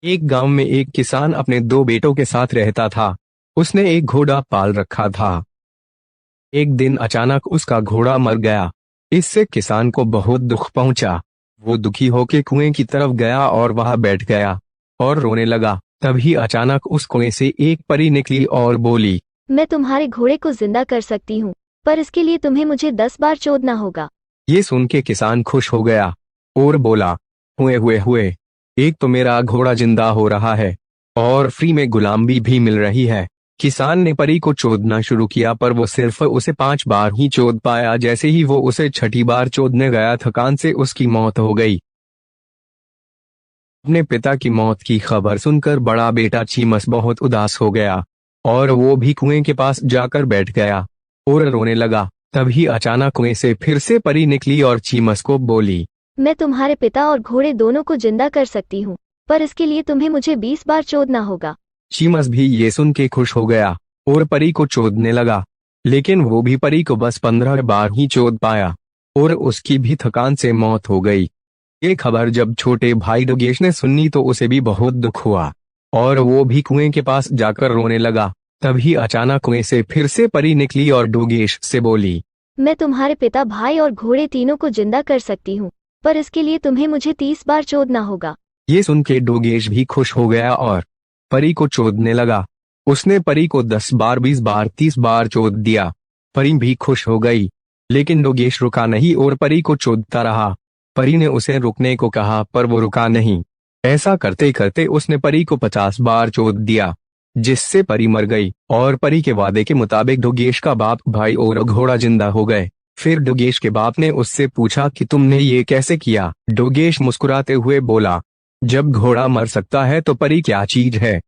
एक गांव में एक किसान अपने दो बेटों के साथ रहता था। उसने एक घोड़ा पाल रखा था। एक दिन अचानक उसका घोड़ा मर गया। इससे किसान को बहुत दुख पहुंचा। वो दुखी होकर कुएं की तरफ गया और वहां बैठ गया और रोने लगा। तभी अचानक उस कुएं से एक परी निकली और बोली, मैं तुम्हारे घोड़े को जिंदा कर सकती हूँ, पर इसके लिए तुम्हें मुझे 10 बार चोदना होगा। ये सुन के किसान खुश हो गया और बोला, हुए हुए हुए, एक तो मेरा घोड़ा जिंदा हो रहा है और फ्री में गुलामी भी मिल रही है। किसान ने परी को चोदना शुरू किया, पर वो सिर्फ उसे 5 बार ही चोद पाया। जैसे ही वो उसे छठी बार चोदने गया, थकान से उसकी मौत हो गई। अपने पिता की मौत की खबर सुनकर बड़ा बेटा चीमस बहुत उदास हो गया और वो भी कुएं के पास जाकर बैठ गया और रोने लगा। तभी अचानक कुएं से फिर से परी निकली और चीमस को बोली, मैं तुम्हारे पिता और घोड़े दोनों को जिंदा कर सकती हूँ, पर इसके लिए तुम्हें मुझे 20 बार चोदना होगा। चीमस भी ये सुन के खुश हो गया और परी को चोदने लगा, लेकिन वो भी परी को बस 15 बार ही चोद पाया और उसकी भी थकान से मौत हो गई। ये खबर जब छोटे भाई डोगेश ने सुनी तो उसे भी बहुत दुख हुआ और वो भी कुएं के पास जाकर रोने लगा। तभी अचानक कुएं से फिर से परी निकली और डोगेश से बोली, मैं तुम्हारे पिता, भाई और घोड़े तीनों को जिंदा कर सकती हूँ, पर इसके लिए तुम्हें मुझे 30 बार चोदना होगा। ये सुन के डोगेश भी खुश हो गया और परी को चोदने लगा। उसने परी को 10 बार, 20 बार, 30 बार चोद दिया। परी भी खुश हो गई, लेकिन डोगेश रुका नहीं और परी को चोदता रहा। परी ने उसे रुकने को कहा, पर वो रुका नहीं। ऐसा करते करते उसने परी को 50 बार चोद दिया, जिससे परी मर गई और परी के वादे के मुताबिक डोगेश का बाप, भाई और घोड़ा जिंदा हो गए। फिर डोगेश के बाप ने उससे पूछा कि तुमने ये कैसे किया। डोगेश मुस्कुराते हुए बोला, जब घोड़ा मर सकता है तो परी क्या चीज है।